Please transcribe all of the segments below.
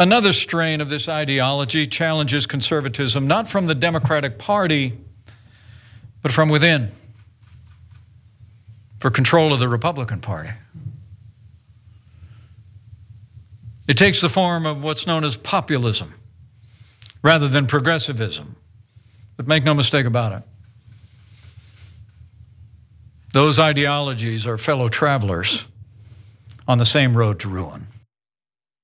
Another strain of this ideology challenges conservatism, not from the Democratic Party, but from within, for control of the Republican Party. It takes the form of what's known as populism rather than progressivism. But make no mistake about it, those ideologies are fellow travelers on the same road to ruin.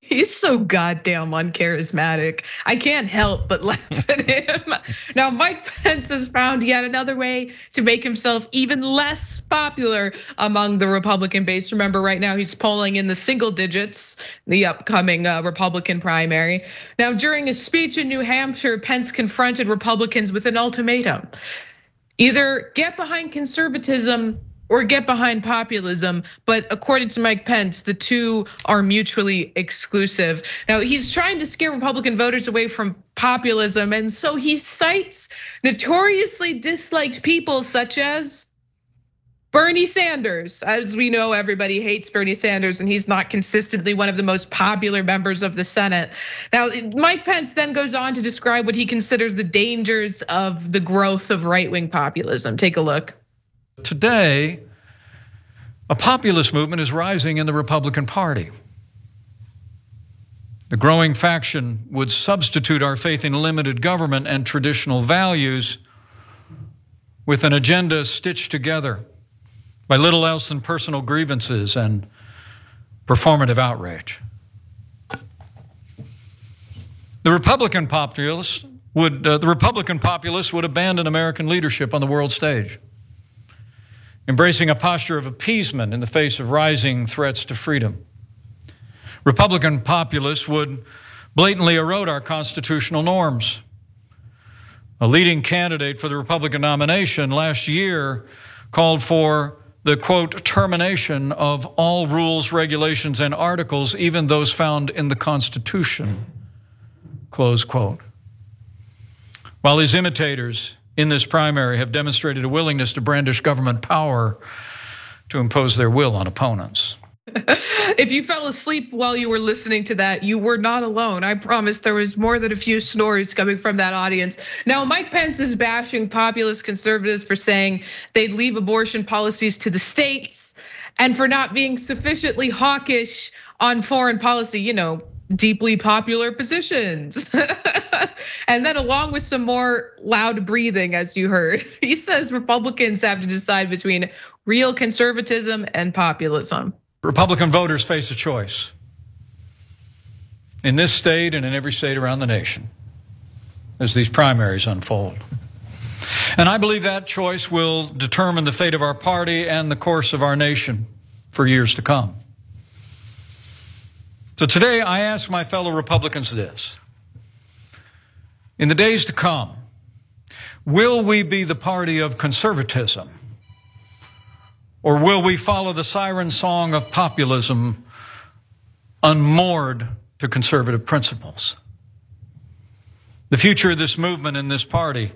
He's so goddamn uncharismatic. I can't help but laugh at him. Now, Mike Pence has found yet another way to make himself even less popular among the Republican base. Remember, right now he's polling in the single digits, the upcoming Republican primary. Now, during a speech in New Hampshire, Pence confronted Republicans with an ultimatum. Either get behind conservatism or get behind populism, but according to Mike Pence, the two are mutually exclusive. Now, he's trying to scare Republican voters away from populism, and so he cites notoriously disliked people such as Bernie Sanders. As we know, everybody hates Bernie Sanders, and he's not consistently one of the most popular members of the Senate. Now, Mike Pence then goes on to describe what he considers the dangers of the growth of right-wing populism. Take a look. Today, a populist movement is rising in the Republican Party. The growing faction would substitute our faith in limited government and traditional values with an agenda stitched together by little else than personal grievances and performative outrage. The Republican populists would abandon American leadership on the world stage, embracing a posture of appeasement in the face of rising threats to freedom. Republican populists would blatantly erode our constitutional norms. A leading candidate for the Republican nomination last year called for the, quote, termination of all rules, regulations, and articles, even those found in the Constitution, close quote. While his imitators in this primary have demonstrated a willingness to brandish government power to impose their will on opponents. If you fell asleep while you were listening to that, you were not alone. I promise there was more than a few snores coming from that audience. Now, Mike Pence is bashing populist conservatives for saying they'd leave abortion policies to the states and for not being sufficiently hawkish on foreign policy, you know, deeply popular positions. And then along with some more loud breathing, as you heard, he says Republicans have to decide between real conservatism and populism. Republican voters face a choice in this state and in every state around the nation as these primaries unfold. And I believe that choice will determine the fate of our party and the course of our nation for years to come. So today I ask my fellow Republicans this: in the days to come, will we be the party of conservatism, or will we follow the siren song of populism unmoored to conservative principles? The future of this movement and this party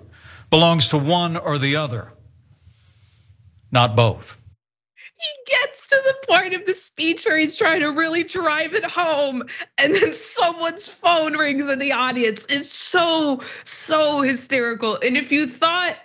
belongs to one or the other, not both. He gets to the point of the speech where he's trying to really drive it home, and then someone's phone rings in the audience. It's so hysterical. And if you thought,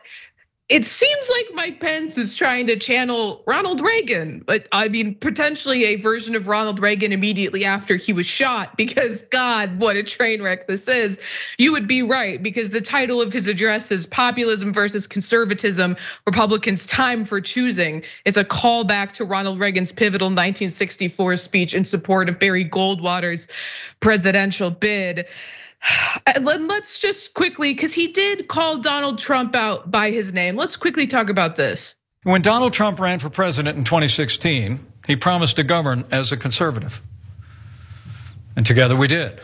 it seems like Mike Pence is trying to channel Ronald Reagan, but I mean, potentially a version of Ronald Reagan immediately after he was shot, because God, what a train wreck this is. You would be right, because the title of his address is Populism versus Conservatism, Republicans' Time for Choosing. It's a callback to Ronald Reagan's pivotal 1964 speech in support of Barry Goldwater's presidential bid. And let's just quickly, because he did call Donald Trump out by his name. Let's quickly talk about this. When Donald Trump ran for president in 2016, he promised to govern as a conservative. And together we did.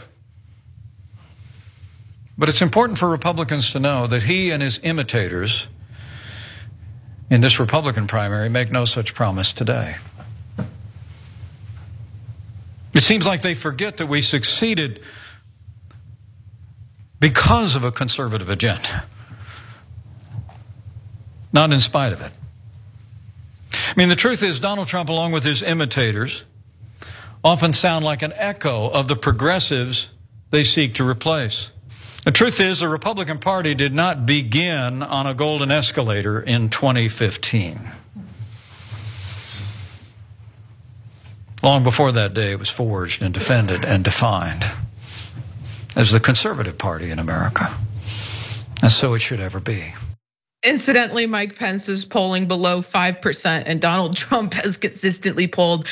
But it's important for Republicans to know that he and his imitators in this Republican primary make no such promise today. It seems like they forget that we succeeded because of a conservative agenda, not in spite of it. I mean, the truth is, Donald Trump, along with his imitators, often sound like an echo of the progressives they seek to replace. The truth is, the Republican Party did not begin on a golden escalator in 2015. Long before that day, it was forged and defended and defined as the conservative party in America. And so it should ever be. Incidentally, Mike Pence is polling below 5%, and Donald Trump has consistently polled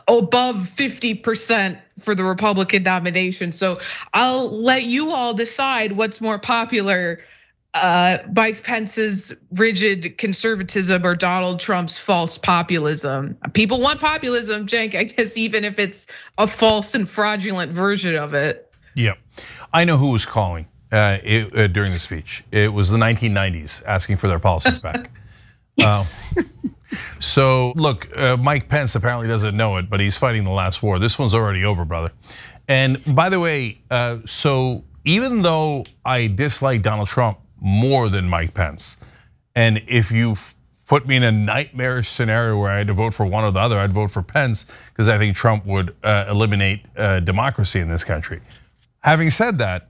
above 50% for the Republican nomination. So I'll let you all decide what's more popular, Mike Pence's rigid conservatism or Donald Trump's false populism. People want populism, Cenk, I guess, even if it's a false and fraudulent version of it. Yeah, I know who was calling during the speech. It was the 1990s asking for their policies back. So look, Mike Pence apparently doesn't know it, but he's fighting the last war. This one's already over, brother. And by the way, so even though I dislike Donald Trump more than Mike Pence, and if you put me in a nightmarish scenario where I had to vote for one or the other, I'd vote for Pence because I think Trump would eliminate democracy in this country. Having said that,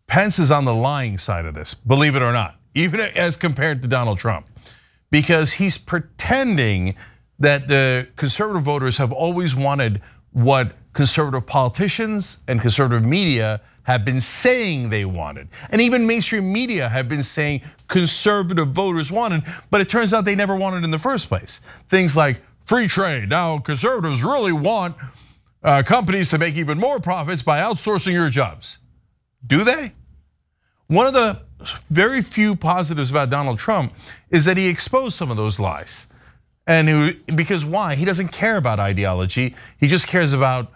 Pence is on the lying side of this, believe it or not, even as compared to Donald Trump, because he's pretending that the conservative voters have always wanted what conservative politicians and conservative media have been saying they wanted. And even mainstream media have been saying conservative voters wanted, but it turns out they never wanted in the first place. Things like free trade. Now conservatives really want companies to make even more profits by outsourcing your jobs. Do they? One of the very few positives about Donald Trump is that he exposed some of those lies. And because why? He doesn't care about ideology. He just cares about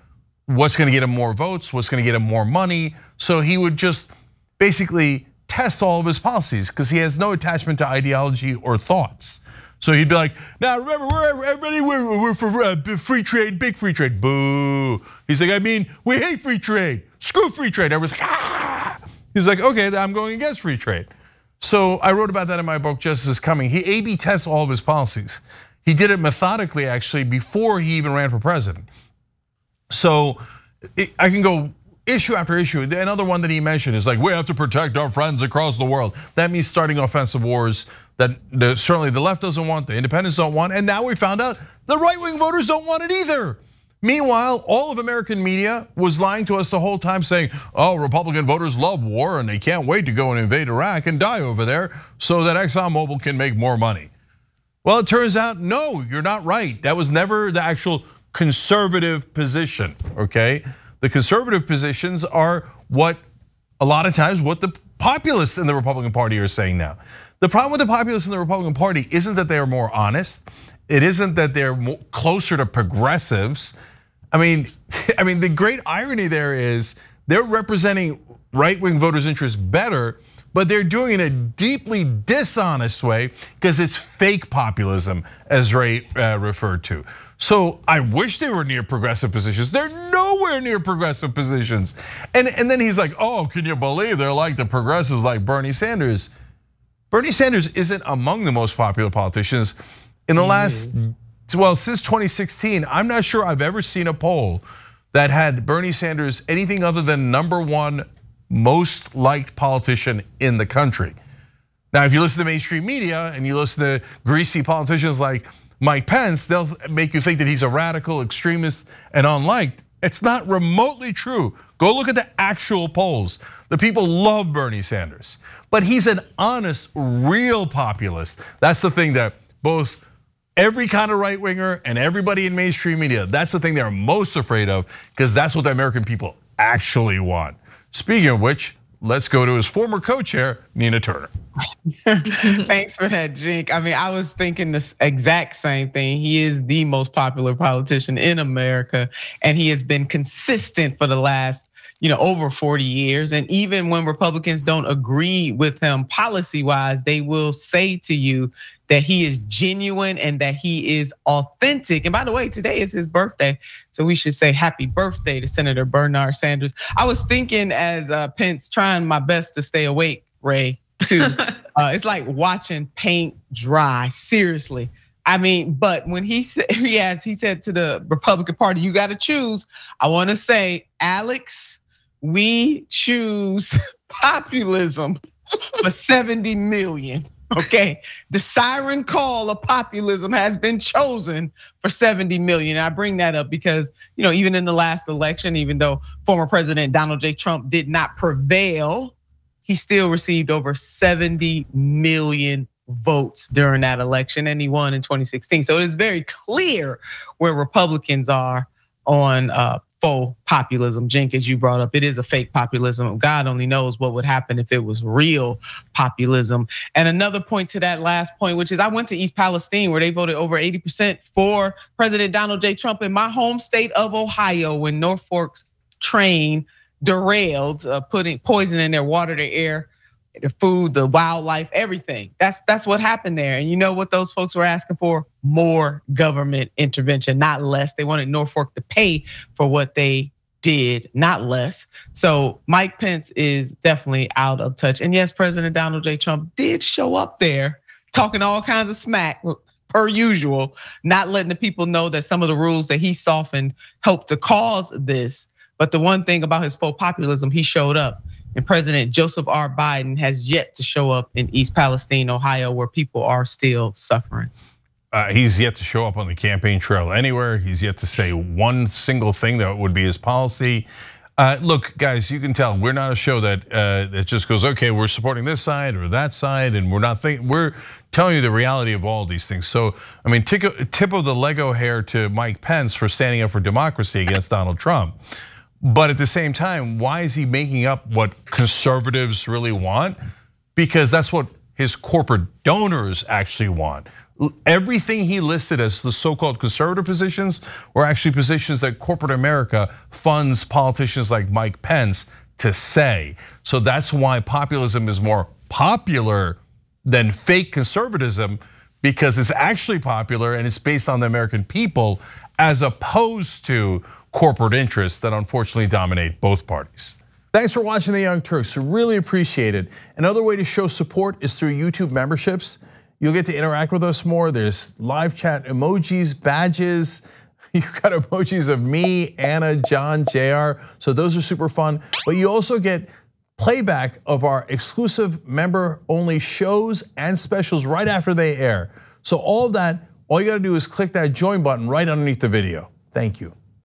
what's gonna get him more votes, what's gonna get him more money. So he would just basically test all of his policies because he has no attachment to ideology or thoughts. So he'd be like, now remember, we're for free trade, big free trade, boo. He's like, I mean, we hate free trade, screw free trade. Everyone's like, ah. He's like, okay, I'm going against free trade. So I wrote about that in my book, Justice is Coming. He A/B tests all of his policies. He did it methodically, actually, before he even ran for president. So I can go issue after issue. Another one that he mentioned is like, we have to protect our friends across the world. That means starting offensive wars that certainly the left doesn't want, the independents don't want, and now we found out the right-wing voters don't want it either. Meanwhile, all of American media was lying to us the whole time saying, oh, Republican voters love war and they can't wait to go and invade Iraq and die over there so that ExxonMobil can make more money. Well, it turns out, no, you're not right. That was never the actual conservative position, okay? The conservative positions are what, a lot of times, what the populists in the Republican Party are saying now. The problem with the populists in the Republican Party isn't that they are more honest. It isn't that they're closer to progressives. I mean, the great irony there is they're representing right-wing voters' interests better, but they're doing it in a deeply dishonest way because it's fake populism, as Ray referred to. So I wish they were near progressive positions. They're nowhere near progressive positions. And then he's like, oh, can you believe they're like the progressives like Bernie Sanders? Bernie Sanders isn't among the most popular politicians. In the last, well, since 2016, I'm not sure I've ever seen a poll that had Bernie Sanders anything other than #1 most liked politician in the country. Now, if you listen to mainstream media and you listen to greasy politicians like Mike Pence, they'll make you think that he's a radical extremist and unliked. It's not remotely true. Go look at the actual polls. The people love Bernie Sanders, but he's an honest, real populist. That's the thing that both every kind of right winger and everybody in mainstream media, that's the thing they're most afraid of because that's what the American people actually want. Speaking of which, let's go to his former co-chair, Nina Turner. Thanks for that, Cenk. I mean, I was thinking this exact same thing. He is the most popular politician in America, and he has been consistent for the last, over 40 years. And even when Republicans don't agree with him policy-wise, they will say to you that he is genuine and that he is authentic. And by the way, today is his birthday, so we should say happy birthday to Senator Bernard Sanders. I was thinking as Pence, trying my best to stay awake, Ray, too. It's like watching paint dry, seriously. I mean, but when he said to the Republican Party, you got to choose. I want to say, Alex, we choose populism for 70 million. Okay, the siren call of populism has been chosen for 70 million. I bring that up because, even in the last election, even though former President Donald J. Trump did not prevail, he still received over 70 million votes during that election, and he won in 2016. So it is very clear where Republicans are on faux populism. Cenk, as you brought up, it is a fake populism. God only knows what would happen if it was real populism. And another point to that last point, which is I went to East Palestine where they voted over 80% for President Donald J. Trump in my home state of Ohio when Norfolk's train derailed, putting poison in their water, their air, the food, the wildlife, everything. That's what happened there. And you know what those folks were asking for? More government intervention, not less. They wanted Norfolk to pay for what they did, not less. So Mike Pence is definitely out of touch. And yes, President Donald J. Trump did show up there talking all kinds of smack per usual, not letting the people know that some of the rules that he softened helped to cause this. But the one thing about his faux populism, he showed up. And President Joseph R. Biden has yet to show up in East Palestine, Ohio, where people are still suffering. He's yet to show up on the campaign trail anywhere. He's yet to say one single thing that would be his policy. Look, guys, you can tell we're not a show that just goes, okay, we're supporting this side or that side, and we're telling you the reality of all these things. So, I mean, tip of the Lego hair to Mike Pence for standing up for democracy against Donald Trump. But at the same time, why is he making up what conservatives really want? Because that's what his corporate donors actually want. Everything he listed as the so-called conservative positions were actually positions that corporate America funds politicians like Mike Pence to say. So that's why populism is more popular than fake conservatism, because it's actually popular and it's based on the American people as opposed to corporate interests that unfortunately dominate both parties. Thanks for watching the Young Turks, really appreciate it. Another way to show support is through YouTube memberships. You'll get to interact with us more. There's live chat emojis, badges. You've got emojis of me, Anna, John, JR. So those are super fun. But you also get playback of our exclusive member-only shows and specials right after they air. So all of that, all you gotta do is click that join button right underneath the video. Thank you.